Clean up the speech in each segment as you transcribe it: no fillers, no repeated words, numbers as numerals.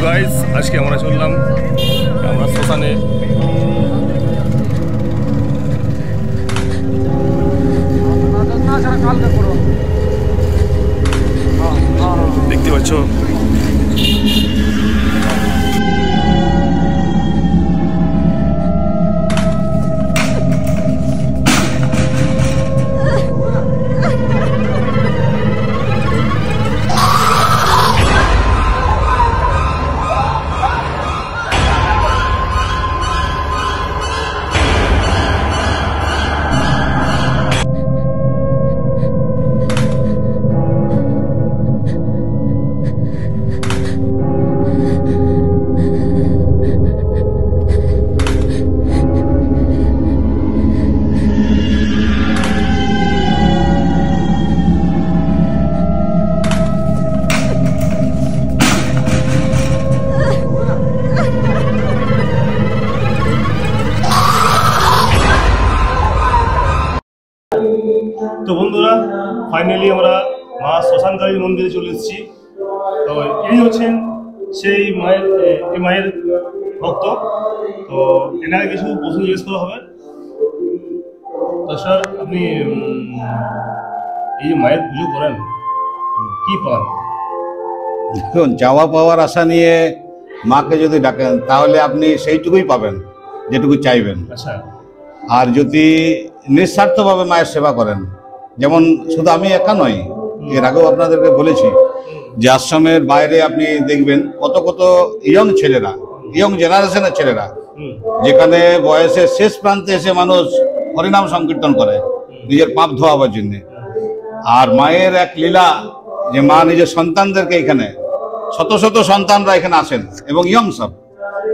Guys আজকে আমরা চললাম আমরা শ্মশানে। দেখতে পাচ্ছ তো বন্ধুরা ফাইনালি আমরা মা শ্মশানকালী মন্দিরে চলে এসেছি। তো ইনি হচ্ছেন সেই মায়ের ভক্ত। তো এনাকে কিছু প্রশ্ন জিজ্ঞেস করা হবে। তো স্যার আপনি এই মায়ের পুজো করেন, কি পান? দেখুন, চাওয়া পাওয়ার আশা নিয়ে মাকে যদি ডাকেন তাহলে আপনি সেইটুকুই পাবেন যেটুকু চাইবেন। আচ্ছা। আর যদি নিঃস্বার্থভাবে মায়ের সেবা করেন, যেমন শুধু আমি একা নই, এর আগেও আপনাদেরকে বলেছি যে আশ্রমের বাইরে আপনি দেখবেন কত কত ইয়ং ছেলেরা, ইয়ং জেনারেশনের ছেলেরা, যেখানে বয়সের শেষ প্রান্তে এসে মানুষ হরিনাম সংকীর্তন করে নিজের পাপ ধোয়াবার জন্য। আর মায়ের এক লীলা যে মা নিজের সন্তানদেরকে, এখানে শত শত সন্তানরা এখানে আসেন এবং ইয়ং সব,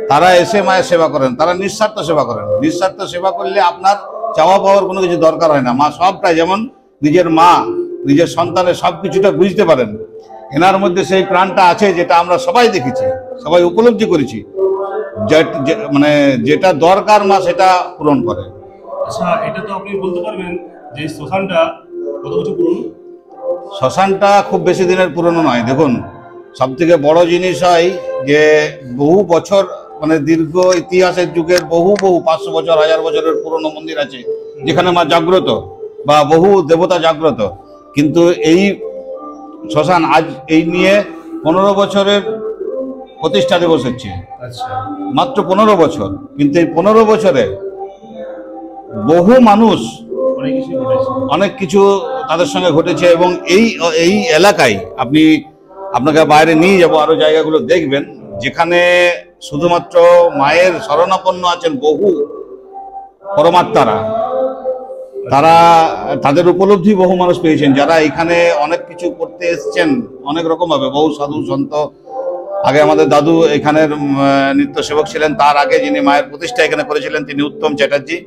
তারা এসে মায়ের সেবা করেন, তারা নিঃস্বার্থ সেবা করেন। নিঃস্বার্থ সেবা করলে আপনার চাওয়া পাওয়ার কোনো কিছু দরকার হয় না। মা সবটাই, যেমন নিজের মা নিজের সন্তানের সব কিছুটা বুঝতে পারেন, এনার মধ্যে সেই প্রাণটা আছে যেটা আমরা সবাই দেখেছি, সবাই উপলব্ধি করেছি, মানে যেটা দরকার মা সেটা পূরণ করে। আচ্ছা, এটা তো আপনি বলতে পারবেন যে শ্মশানটা কত বছর পুরনো? শ্মশানটা খুব বেশি দিনের পুরনো নয়। দেখুন, সব থেকে বড় জিনিস হয় যে বহু বছর, মানে দীর্ঘ ইতিহাসের যুগের বহু 500 বছর 1000 বছরের পুরনো মন্দির আছে যেখানে মা জাগ্রত বা বহু দেবতা জাগ্রত। কিন্তু এই শ্মশান আজ এই নিয়ে 15 বছরের প্রতিষ্ঠা দিবস হচ্ছে। আচ্ছা। মাত্র 15 বছর, কিন্তু এই 15 বছরে বহু মানুষ অনেক কিছু তাদের সঙ্গে ঘটেছে। এবং এই এলাকায় আপনাকে বাইরে নিয়ে যাবো, আরো জায়গাগুলো দেখবেন যেখানে শুধুমাত্র মায়ের শরণাপন্ন আছেন বহু পরমাত্মারা। তাদের উপলব্ধি বহু মানুষ পেয়েছেন, যারা এখানে অনেক কিছু করতে এসছেন অনেক রকম ভাবে। বহু সাধু সন্ত, আগে আমাদের দাদু এখানের নিত্য সেবক ছিলেন, তার আগে যিনি মায়ের প্রতিষ্ঠা এখানে করেছিলেন তিনি উত্তম চ্যাটার্জি।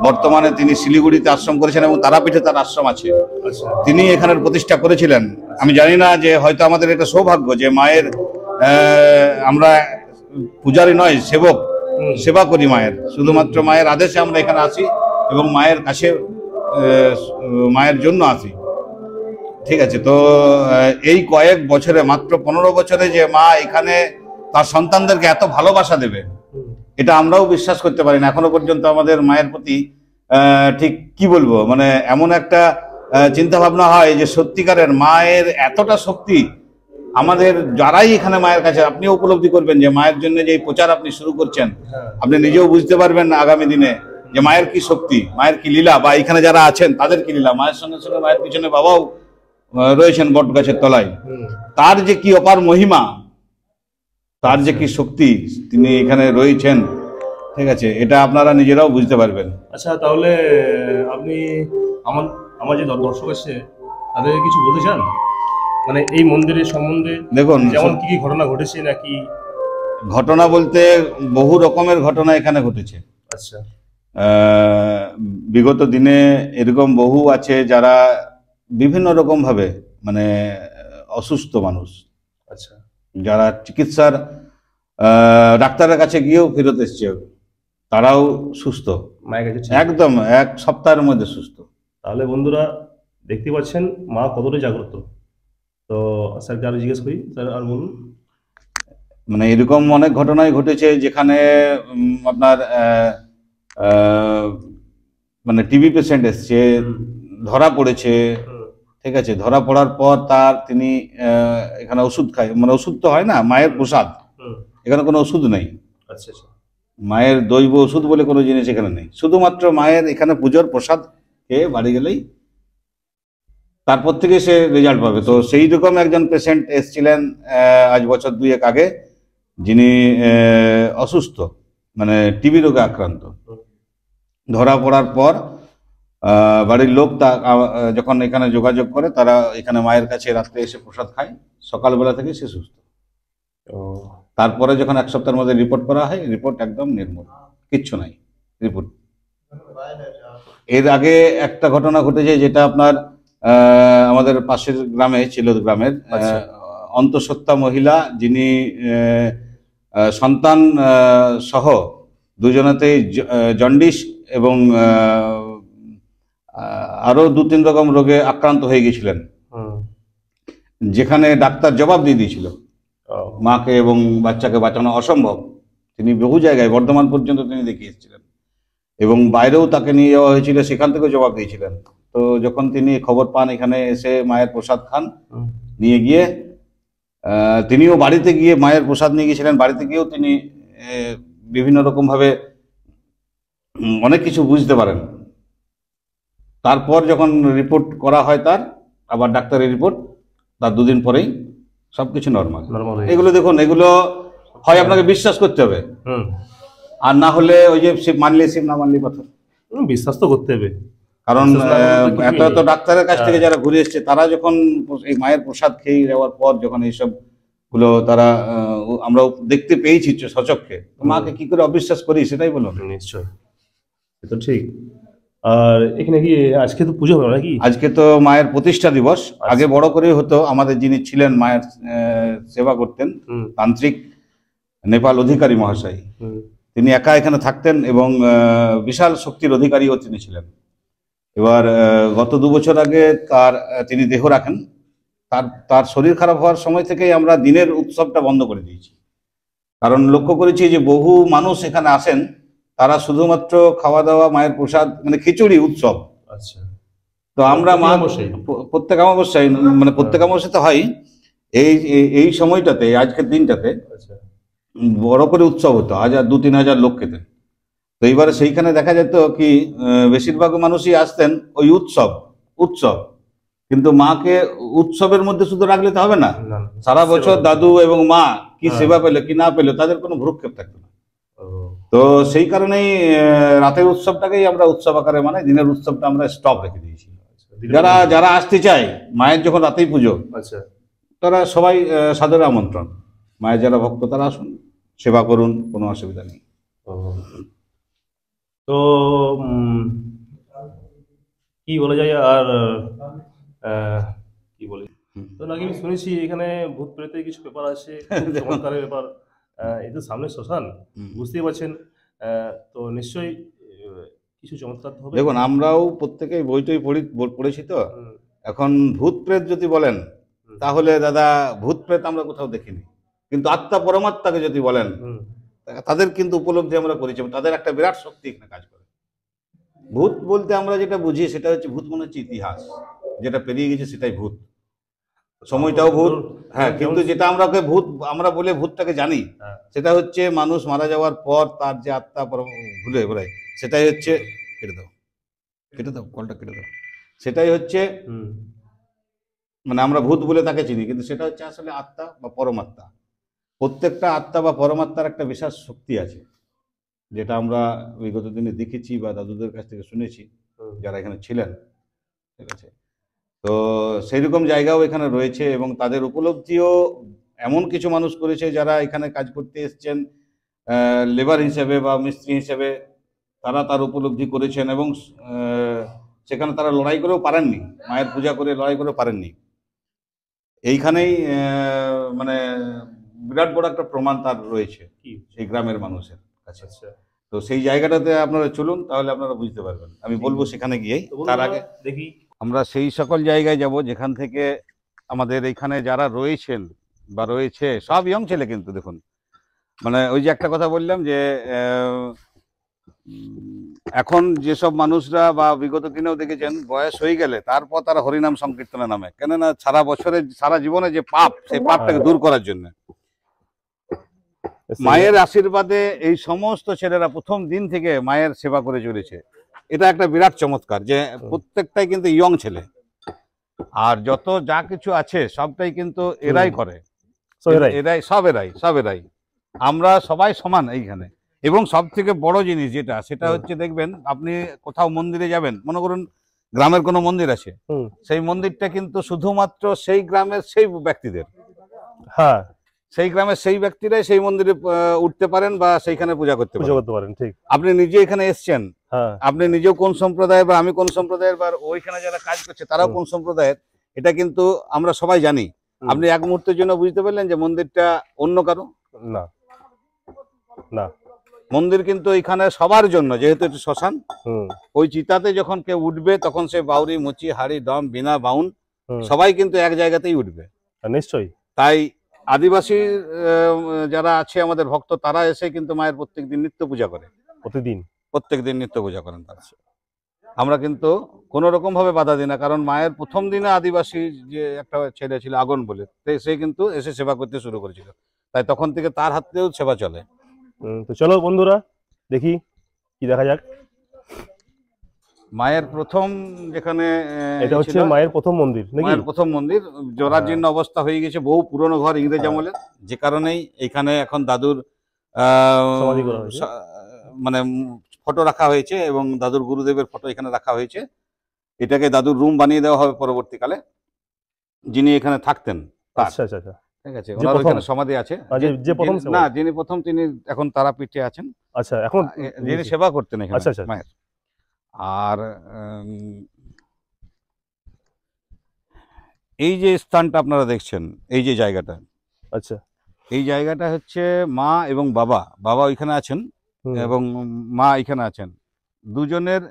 বর্তমানে তিনি শিলিগুড়িতে আশ্রম করেছেন এবং তারাপীঠে তার আশ্রম আছে। তিনি এখানের প্রতিষ্ঠা করেছিলেন। আমি জানি না, যে হয়তো আমাদের এটা সৌভাগ্য যে মায়ের আমরা পূজারী নয়, সেবক, সেবা করি মায়ের। শুধুমাত্র মায়ের আদেশে আমরা এখানে আসি এবং মায়ের কাছে মায়ের জন্য আসি। ঠিক আছে। তো এই কয়েক বছরে, মাত্র 15 বছরে যে মা এখানে তার সন্তানদেরকে এত ভালোবাসা দেবে, এটা আমরাও বিশ্বাস করতে পারি না এখনো পর্যন্ত। আমাদের মায়ের প্রতি ঠিক কি বলবো, মানে এমন একটা চিন্তা ভাবনা হয় যে সত্যিকারের মায়ের এতটা শক্তি। আমাদের যারাই এখানে মায়ের কাছে, আপনিও উপলব্ধি করবেন যে মায়ের জন্য যে প্রচার আপনি শুরু করছেন, আপনি নিজেও বুঝতে পারবেন আগামী দিনে যে মায়ের কি শক্তি, মায়ের কি লীলা, বা এখানে যারা আছেন তাদের কি লীলা। মায়ের সঙ্গে সঙ্গে মায়ের পিছনে বাবাও রয়েছেন বট গাছের তলায়। তার যে কি অপার মহিমা, তার যে কি শক্তি, তিনি এখানে রয়েছেন। ঠিক আছে, এটা আপনারা নিজেরাও বুঝতে পারবেন। আচ্ছা, তাহলে আপনি আমার যে দর্শক আছে তাদের কিছু বলতে চান, মানে এই মন্দিরের সম্বন্ধে? দেখুন, যেমন কি কি ঘটনা ঘটেছে, নাকি? ঘটনা বলতে বহু রকমের ঘটনা এখানে ঘটেছে। আচ্ছা। বিগত দিনে এরকম বহু আছে যারা বিভিন্ন রকম ভাবে, মানে অসুস্থ মানুষ, আচ্ছা, যারা চিকিৎসার ডাক্তারের কাছে গিয়েও ফেরত এসছে, তারাও সুস্থ, মায়ের কাছে একদম 1 সপ্তাহের মধ্যে সুস্থ। তাহলে বন্ধুরা দেখতে পাচ্ছেন মা কতটা জাগ্রত। তো স্যারকে আরো জিজ্ঞেস করি, স্যার আর বলুন। মানে এরকম অনেক ঘটনাই ঘটেছে যেখানে আপনার মানে টিবি পেশেন্ট এসছে, ধরা পড়েছে, ঠিক আছে, ধরা পড়ার পর তিনি এখানে ওষুধ খায়, মানে ওষুধ তো হয় না, মায়ের প্রসাদ, এখানে কোনো ওষুধ নেই। আচ্ছা, মায়ের দৈব ওষুধ বলে কোনো জিনিস এখানে নেই, শুধুমাত্র মায়ের এখানে পুজোর প্রসাদ খেয়ে বাড়ি গেলেই তারপর থেকে সে রেজাল্ট পাবে। তো সেই রকম একজন পেশেন্ট এসছিলেন আজ বছর 2 আগে, যিনি অসুস্থ, মানে টিবি রোগে আক্রান্ত। ধরা পড়ার পর বাড়ির লোক যখন এখানে যোগাযোগ করে, তারা এখানে মায়ের কাছে রাত্রে এসে প্রসাদ খায়, সকালবেলা থেকে সে সুস্থ। তারপরে যখন 1 সপ্তাহের মধ্যে রিপোর্ট করা হয়, রিপোর্ট একদম নির্মূল, কিচ্ছু নাই রিপোর্ট। এর আগে একটা ঘটনা ঘটেছে, যেটা আপনার আমাদের পাশের গ্রামে, চিলদ গ্রামের অন্তঃসত্ত্বা মহিলা, যিনি সন্তান সহ দুজনেতেই জন্ডিস এবং আরো 2-3 রকম রোগে আক্রান্ত হয়ে গেছিলেন, যেখানে ডাক্তার জবাব দিয়ে দিয়েছিল মাকে এবং বাচ্চাকে বাঁচানো অসম্ভব। তিনি বহু জায়গায়, বর্ধমান পর্যন্ত তিনি দেখিয়ে এসেছিলেন, এবং বাইরেও তাকে নিয়ে যাওয়া হয়েছিল, সেখান থেকেও জবাব দিয়েছিলেন। তো যখন তিনি খবর পান, এখানে এসে মায়ের প্রসাদ খান, নিয়ে গিয়ে তিনিও বাড়িতে গিয়ে মায়ের প্রসাদ নিয়ে গিয়েছিলেন। বাড়িতে গিয়েও তিনি বিভিন্ন রকম ভাবে অনেক কিছু বুঝতে পারেন। তারপর যখন রিপোর্ট করা হয় তার, আবার ডাক্তারের রিপোর্ট, তার 2 দিন পরেই সবকিছু নর্মাল। এগুলো দেখুন, এগুলো হয় আপনাকে বিশ্বাস করতে হবে, আর না হলে ওই যে শিব মানলে শিব, না মানলে পাথর। বিশ্বাস তো করতে হবে, কারণ এত এত ডাক্তারের কাছ থেকে যারা ঘুরে এসছে, তারা যখন এই মায়ের প্রসাদ খেয়ে যাওয়ার পর যখন এইসব গুলো তারা আমরা দেখতে পেয়েছি সচক্ষে, মাকে কি করে অবিশ্বাস করি, সেটাই বলুন। নিশ্চয়, তো ঠিক। আর এখানে কি আজকে তো পুজো হবে নাকি? আজকে তো মায়ের প্রতিষ্ঠা দিবস। আগে বড় করে হতো, আমাদের যিনি ছিলেন মায়ের সেবা করতেন, তান্ত্রিক নেপাল অধিকারী মহাশয়, তিনি একা এখানে থাকতেন এবং বিশাল শক্তির অধিকারীও তিনি ছিলেন। এবার গত 2 বছর আগে তিনি দেহ রাখেন। তার শরীর খারাপ হওয়ার সময় থেকেই আমরা দিনের উৎসবটা বন্ধ করে দিয়েছি, কারণ লক্ষ্য করেছি যে বহু মানুষ এখানে আসেন, তারা শুধুমাত্র খাওয়া দাওয়া, মায়ের প্রসাদ, মানে খিচুড়ি উৎসব। আচ্ছা, তো আমরা প্রত্যেক অমাবস্যায়, মানে প্রত্যেক অমাবস্যাতে হয়, এই সময়টাতে, আজকের দিনটাতে বড় করে উৎসব হতো, 1000-2000 হাজার লোক খেতেন। তো এইবারে সেইখানে দেখা যেত কি বেশিরভাগ মানুষই আসতেন ওই উৎসব, কিন্তু মাকে উৎসবের মধ্যে শুধু রাখলে তো হবে না। সারা বছর দাদু এবং মা কি সেবা পেলো কি না পেলো, তাদের কোনো ভ্রুক্ষেপ থাকতো না। তো সেই কারণেই রাতের উৎসবটাকেই আমরা উৎসব আকারে, মানে দিনের উৎসবটা আমরা স্টপ রেখে দিয়েছি। যারা আসতে চায়, মায়ের যখন রাতেই পুজো, তারা সবাই সাদরে আমন্ত্রণ। মায়ের যারা ভক্ত, তারা আসুন, সেবা করুন, কোনো অসুবিধা নেই। তো কি বলা যায়, আর কি বলি, তো নাকি আমি শুনেছি এখানে ভূত প্রেতের কিছু ব্যাপার আছে, চমৎকারের ব্যাপার। এই তো সামনে শ্মশান, বুঝতেই পারছেন, তো নিশ্চয়ই কিছু চমৎকার হবে। দেখুন, আমরাও প্রত্যেকেই বইটই পড়েছি, তো এখন ভূত প্রেত যদি বলেন, তাহলে দাদা ভূত প্রেত আমরা কোথাও দেখিনি, কিন্তু আত্মা পরমাত্মাকে যদি বলেন, তাদের কিন্তু উপলব্ধি আমরা করেছি, তাদের একটা বিরাট শক্তি এখানে কাজ করে। ভূত বলতে আমরা যেটা বুঝি, সেটা হচ্ছে, ভূত মনে হচ্ছে ইতিহাস, যেটা পেরিয়ে গেছে সেটাই ভূত, সময়টাও ভূত। হ্যাঁ, কিন্তু যেটা আমরা বলে ভূতটাকে জানি, সেটা হচ্ছে মানুষ মারা যাওয়ার পর তার যে আত্মা ভুলে বেড়ায়, সেটাই হচ্ছে, কেটে দাও কলটা কেটে দাও, সেটাই হচ্ছে, মানে আমরা ভূত বলে তাকে চিনি, কিন্তু সেটা হচ্ছে আসলে আত্মা বা পরমাত্মা। প্রত্যেকটা আত্মা বা পরমাত্মার একটা বিশেষ শক্তি আছে, যেটা আমরা বিগত দিনে দেখেছি বা দাদুদের কাছ থেকে শুনেছি, যারা এখানে ছিলেন, ঠিক আছে। তো সেই রকম জায়গাও এখানে রয়েছে, এবং তাদের উপলব্ধিও এমন কিছু মানুষ করেছে, যারা এখানে কাজ করতে এসছেন লেবার হিসেবে বা মিস্ত্রি হিসেবে, তারা তার উপলব্ধি করেছেন, এবং সেখানে তারা লড়াই করেও পারেননি, মায়ের পূজা করে লড়াই করেও পারেননি। এইখানেই মানে বিরাট বড় একটা প্রমাণ তার রয়েছে সেই গ্রামের মানুষের কাছে। তো সেই জায়গাটাতে আপনারা চলুন, তাহলে আপনারা বুঝতে পারবেন। আমি বলবো সেখানে গিয়েই, তার আগে দেখি আমরা সেই সকল জায়গায় যাব যেখান থেকে আমাদের এইখানে যারা রয়েছেন বা রয়েছে, সব ইয়ং ছেলে, কিন্তু দেখুন মানে ওই যে একটা কথা বললাম যে এখন যেসব মানুষরা বা বিগত দিনেও দেখেছেন বয়স হয়ে গেলে তারপর তারা হরিনাম সংকীর্তনে নামে, কেননা সারা বছরে সারা জীবনে যে পাপ, সেই পাপটাকে দূর করার জন্য মায়ের আশীর্বাদে এই সমস্ত ছেলেরা প্রথম দিন থেকে মায়ের সেবা করে চলেছে। এটা একটা বিরাট চমৎকার যে প্রত্যেকটাই কিন্তু ইয়ং ছেলে, আর যত যা কিছু আছে সবটাই কিন্তু এরাই করে, এরাই আমরা সবাই সমান এইখানে। এবং সব থেকে বড় জিনিস যেটা, সেটা হচ্ছে দেখবেন আপনি কোথাও মন্দিরে যাবেন, মনে করুন গ্রামের কোনো মন্দির আছে, সেই মন্দিরটা কিন্তু শুধুমাত্র সেই গ্রামের সেই ব্যক্তিদের, হ্যাঁ সেই গ্রামের সেই ব্যক্তিরাই সেই মন্দিরে উঠতে পারেন বা সেইখানে পূজা করতে পারেন। ঠিক, আপনি নিজে এখানে এসছেন, আপনি নিজেও কোন সম্প্রদায়ের বা আমি কোন সম্প্রদায়ের বা ওইখানে যারা কাজ করছে তারাও কোন সম্প্রদায়ের, এটা কিন্তু আমরা সবাই জানি। আপনি এক মুহূর্তের জন্য বুঝতে পারলেন যে মন্দিরটা অন্য কারো না, না মন্দির কিন্তু এখানে সবার জন্য, যেহেতু এটা শ্মশান। ওই চিতাতে যখন কেউ উঠবে তখন সে বাউরি, মুচি, হাড়ি, ডম, বিনা, বাউন সবাই কিন্তু এক জায়গাতেই উঠবে নিশ্চয়ই। তাই আদিবাসী যারা আছে আমাদের ভক্ত, তারা এসে কিন্তু মায়ের প্রত্যেকদিন নিত্য পূজা করে, প্রত্যেকদিন নিত্য পূজা করেন তারা। আমরা কিন্তু কোন রকম ভাবে বাধা দিই না, কারণ মায়ের প্রথম দিনে আদিবাসী যে একটা ছেলে ছিল আগন বলে, সে কিন্তু এসে সেবা করতে শুরু করেছিল, তাই তখন থেকে তার হাতেও সেবা চলে। তো চলো বন্ধুরা দেখি কি দেখা যাক। মায়ের প্রথম যেখানে, এটা হচ্ছে মায়ের প্রথম মন্দির, মায়ের প্রথম মন্দির জরাজীর্ণ অবস্থা হয়ে গেছে, বহু পুরনো ঘর ইংরেজ আমলের, যে কারণেই এখানে এখন দাদুর মানে ফটো রাখা হয়েছে এবং দাদুর গুরুদেবের ফটো এখানে রাখা হয়েছে। এটাকে দাদুর রুম বানিয়ে দেওয়া হবে পরবর্তীকালে, যিনি এখানে থাকতেন। আচ্ছা আচ্ছা আচ্ছা, ঠিক আছে, ওনার ওখানে সমাধি আছে। না, যিনি প্রথম তিনি এখন তারাপীঠে আছেন। আচ্ছা, এখন যিনি সেবা করতেন এখানে মায়ের। আর এই যে স্থানটা আপনারা দেখছেন, এই যে জায়গাটা, আচ্ছা এই জায়গাটা হচ্ছে মা এবং বাবা, বাবা ওইখানে আছেন এবং মা এখানে আছেন, দুজনের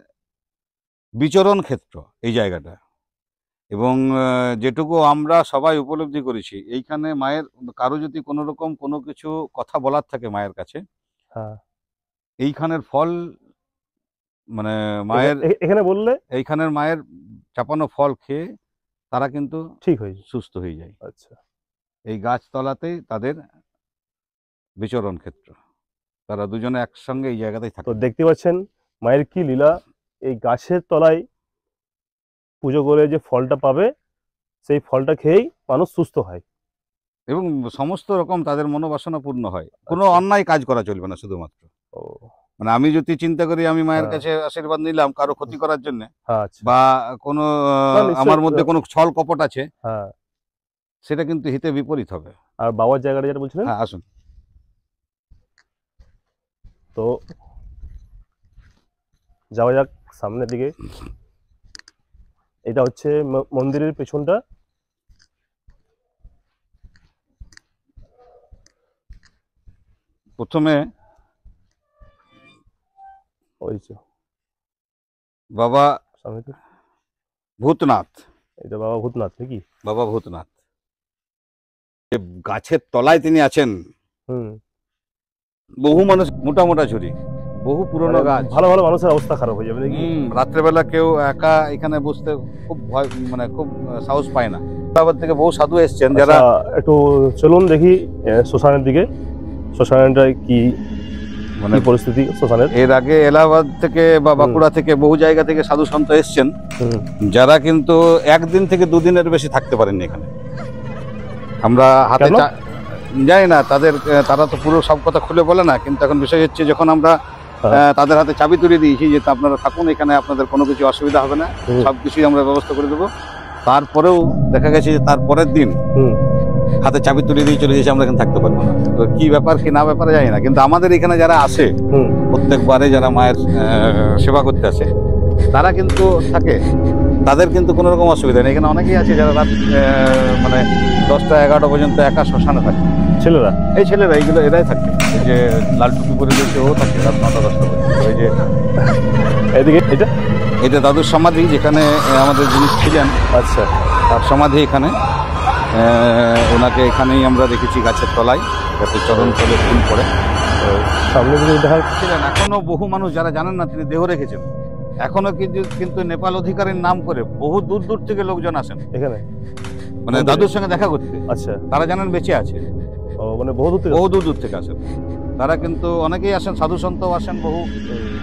বিচরণ ক্ষেত্র এই জায়গাটা। এবং যেটুকু আমরা সবাই উপলব্ধি করেছি, এইখানে মায়ের কারো যদি কোনো রকম কোনো কিছু কথা বলার থাকে মায়ের কাছে, এইখানের ফল মানে মায়ের এখানে বললে, এইখানের মায়ের চাপানো ফল খেয়ে তারা কিন্তু ঠিক হয়ে সুস্থ হয়ে যায়। আচ্ছা, এই গাছতলাতেই তাদের বিচরণ ক্ষেত্র, তারা দুজনে একসঙ্গে এই জায়গাতেই থাকে। তো দেখতে পাচ্ছেন মায়ের কি লীলা, এই গাছের তলায় পুজো করে যে ফলটা পাবে, সেই ফলটা খেয়েই মানুষ সুস্থ হয় এবং সমস্ত রকম তাদের মনোবাসনা পূর্ণ হয়। কোনো অন্যায় কাজ করা চলবে না, শুধুমাত্র মানে আমি যদি চিন্তা করি আমি মায়ের কাছে আশীর্বাদ নিলাম কারো ক্ষতি করার জন্য, বা কোনো আমার মধ্যে কোনো ছল কপট আছে, সেটা কিন্তু হিতে বিপরীত হবে। আর বাবার জায়গাটা যেটা বলছিলেন, হ্যাঁ আসুন। তো যাওয়া যাক সামনের দিকে। এটা হচ্ছে মন্দিরের পেছনটা। প্রথমে বাবা ভূতনাথ, এটা বাবা ভূতনাথ নাকি? বাবা ভূতনাথ গাছের তলায় তিনি আছেন। বহু মানুষ, মোটা মোটা ঝুড়ি, বহু পুরনো গাছ, ভালো ভালো মানুষের অবস্থা খারাপ হয়ে যাবে নাকি? রাত্রেবেলা কেউ একা এখানে বসতে খুব ভয়, মানে খুব সাহস পায় না। থেকে বহু সাধু এসছেন যারা। একটু চলুন দেখি শ্মশানের দিকে, শ্মশানটা কি মানে পরিস্থিতি শ্মশানের। এর আগে এলাহাবাদ থেকে বা বাঁকুড়া থেকে বহু জায়গা থেকে সাধু সন্ত এসছেন, যারা কিন্তু একদিন থেকে দুদিনের বেশি থাকতে পারেননি এখানে। আমরা হাতে জানি না তাদের, তারা তো পুরো সব কথা খুলে বলে না, কিন্তু এখন বিষয় হচ্ছে যখন আমরা তাদের হাতে চাবি তুলে দিয়েছি যে আপনারা থাকুন এখানে, আপনাদের কোনো কিছু অসুবিধা হবে না, সবকিছুই আমরা ব্যবস্থা করে দেবো, তারপরেও দেখা গেছে যে তারপরের দিন হাতে চাবি তুলে দিয়ে চলে গেছে, আমরা এখানে থাকতে পারবো না। তো কি ব্যাপার কি না ব্যাপারে জানি না, কিন্তু আমাদের এখানে যারা আসে প্রত্যেকবারে, যারা মায়ের সেবা করতে আসে, তারা কিন্তু থাকে, তাদের কিন্তু কোনো রকম অসুবিধা নেই। এখানে অনেকেই আছে যারা রাত মানে 10টা 11টা পর্যন্ত একা শ্মশানে থাকে, ছেলেরা, এই ছেলেরা এইগুলো এরাই থাকে। এই যে লাল টুপি পরে দিয়েছে ও থাকে রাত 9টা 10টা পর্যন্ত। ওই যে এদিকে এটা দাদুর সমাধি, যেখানে আমাদের যিনি ছিলেন, আচ্ছা তার সমাধি এখানে। ওনাকে এখানেই আমরা রেখেছি গাছের তলায়, যাতে চরণ তলে ফুল পড়ে। সামনে দিকে দেখা ছিলেন এখনো বহু মানুষ যারা জানেন না তিনি দেহ রেখেছেন, এখনো কিন্তু নেপাল অধিকারীর নাম করে বহু দূর দূর থেকে লোকজন আসেন এখানে, মানে দাদুর সঙ্গে দেখা করতে। আচ্ছা, তারা জানেন বেঁচে আছে, ও মানে বহু দূর দূর থেকে আসেন তারা, কিন্তু অনেকেই আসেন, সাধু সন্তও আসেন বহু।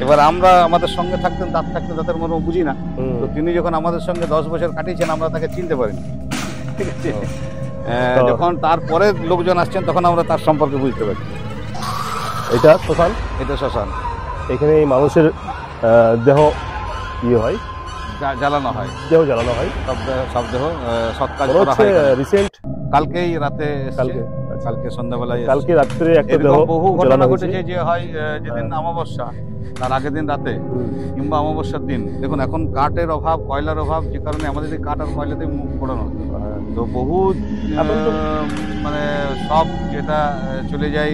এবার আমরা আমাদের সঙ্গে থাকতেন, দাঁত থাকতে দাঁতের মনে বুঝি না, তো তিনি যখন আমাদের সঙ্গে 10 বছর কাটিয়েছেন আমরা তাকে চিনতে পারিনি, ঠিক আছে। যখন তারপরে লোকজন আসছেন তখন আমরা তার সম্পর্কে বুঝতে পারছি। এটা শ্মশান, এটা শ্মশান, এখানে এই মানুষের দেহ ইয়ে হয়, জ্বালানো হয়, দেহ জ্বালানো হয়, সব দেহ সৎকার করা হয়। রিসেন্ট কালকেই রাতে, কালকে সন্ধ্যাবেলায়, কালকে রাত্রে একটা দেহ বহু ঘটনা ঘটেছে যে হয় যেদিন অমাবস্যা তার আগের দিন রাতে কিংবা অমাবস্যার দিন। দেখুন এখন কাঠের অভাব, কয়লার অভাব, যে কারণে আমাদের এই কাঠ আর কয়লাতে মুখ পোড়ানো হতো, তো বহু মানে সব যেটা চলে যায়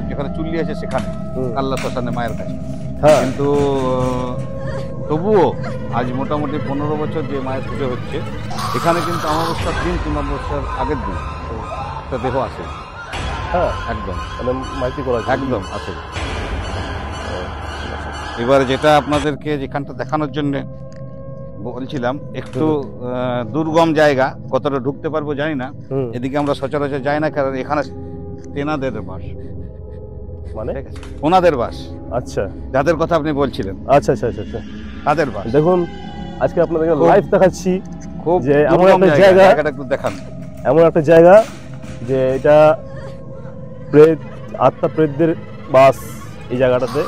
যেখানে চুল্লি আছে সেখানে, কাল্লা শ্মশানে মায়ের কাছে। কিন্তু তবুও আজ মোটামুটি 15 বছর যে মায়ের পুজো হচ্ছে এখানে, কিন্তু অমাবস্যার দিন কিংবা অমাবস্যার আগের দিন একটা দেহ আসে। হ্যাঁ, একদম মানে মাইতি করা একদম আসে। এবার যেটা আপনাদেরকে যেখানটা দেখানোর জন্য বলছিলাম, একটু দুর্গম জায়গা, কতটা ঢুকতে পারবো জানি না, এদিকে আমরা সচরাচর যাই না, কারণ এখানে তেনাদের বাস, মানে ওনাদের বাস। আচ্ছা, যাদের কথা আপনি বলছিলেন, আচ্ছা আচ্ছা আচ্ছা আচ্ছা, তাদের বাস। দেখুন আজকে আপনাদেরকে লাইভ দেখাচ্ছি, খুব যে এমন একটা জায়গাটা একটু দেখান, এমন একটা জায়গা যে এটা প্রেত, আত্মা প্রেতদের বাস এই জায়গাটাতে।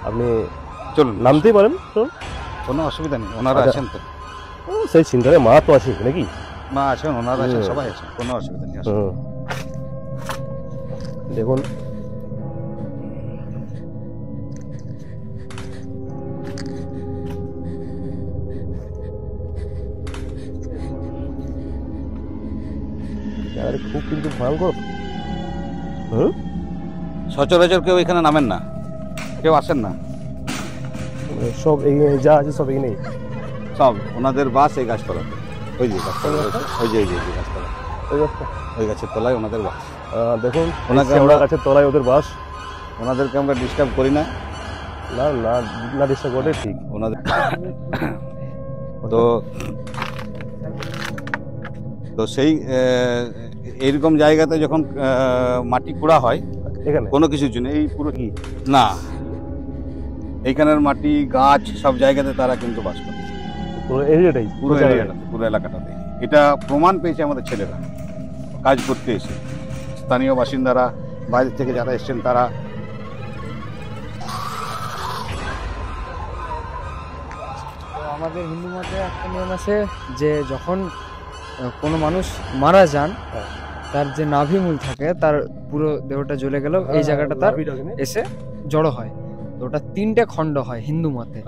আপনি চলুন নামতেই পারেন, চলুন, কোনো অসুবিধা নেই, ওনারা আছেন তো, সেই চিন্তায় মা তো আছে নাকি, মা আছেন, ওনারা আছেন, সবাই আছেন, কোনো অসুবিধা নেই। দেখুন খুব কিন্তু ভয়ঙ্কর। সচরাচর কেউ এখানে নামেন না, কেউ আসেন না, সব যা আছে সব এখানেই, সব ওনাদের বাস এই গাছতলাতে, ওই যে গাছতলা, ওই যে গাছতলা, ওই গাছের তলায় ওনাদের বাস। দেখুন ওনাকে আমরা গাছের তলায় ওদের বাস, ওনাদেরকে আমরা ডিস্টার্ব করি না, না না না ডিস্টার্ব করে, ঠিক ওনাদের। তো তো সেই এইরকম জায়গাতে যখন মাটি কুড়া হয় এখানে কোনো কিছুর জন্য, এই পুরো কি না, এইখানের মাটি গাছ সব জায়গাতে তারা কিন্তু বাস করে, পুরো এরিয়াটাই, পুরো এরিয়াটাতে, পুরো এলাকাটাতে। এটা প্রমাণ পেয়েছে আমাদের ছেলেরা কাজ করতে এসে, স্থানীয় বাসিন্দারা, বাইরে থেকে যারা এসছেন তারা। আমাদের হিন্দু মতে একটা নিয়ম আছে যে যখন কোনো মানুষ মারা যান, তার যে নাভিমূল থাকে তার পুরো দেহটা জ্বলে গেল, এই জায়গাটা তার এসে জড়ো হয়। তো ওটা 3টে খণ্ড হয় হিন্দু মতে।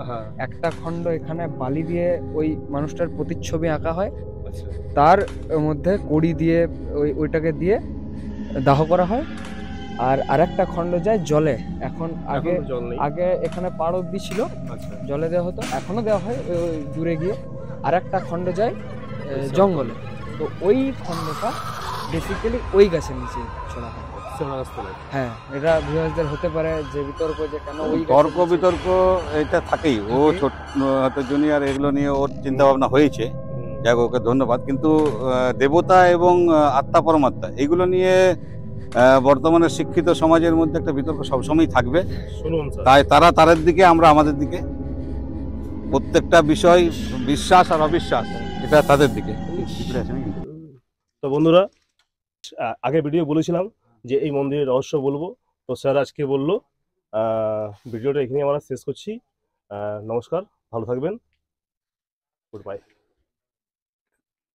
একটা খণ্ড এখানে বালি দিয়ে ওই মানুষটার প্রতিচ্ছবি আঁকা হয়, তার মধ্যে কড়ি দিয়ে ওইটাকে দিয়ে দাহ করা হয়, আর আরেকটা খণ্ড যায় জলে। এখন আগে এখানে পাড় অব্দি ছিল, জলে দেওয়া হতো, এখনো দেওয়া হয় ওই দূরে গিয়ে। আর একটা খণ্ড যায় জঙ্গলে, তো ওই খণ্ডটা বেসিক্যালি ওই গাছের নিচে ছোড়া হয়। হ্যাঁ, এটা ভিউয়ার্সদের হতে পারে যে বিতর্ক, যে কেন ওই তর্ক বিতর্ক এটা থাকেই, ও ছোট হয়তো জুনিয়র, এগুলো নিয়ে ওর চিন্তা ভাবনা হয়েছে, যাক ওকে ধন্যবাদ। কিন্তু দেবতা এবং আত্মা পরমাত্মা এগুলো নিয়ে বর্তমানে শিক্ষিত সমাজের মধ্যে একটা বিতর্ক সবসময় থাকবে। তাই তারা তাদের দিকে, আমরা আমাদের দিকে, প্রত্যেকটা বিষয় বিশ্বাস আর অবিশ্বাস এটা তাদের দিকে। তো বন্ধুরা, আগে ভিডিও বলেছিলাম যে এই মন্দিরের রহস্য বলবো, তো স্যার আজকে বললো। ভিডিওটা এখানে আমরা শেষ করছি। নমস্কার, ভালো থাকবেন, গুড বাই।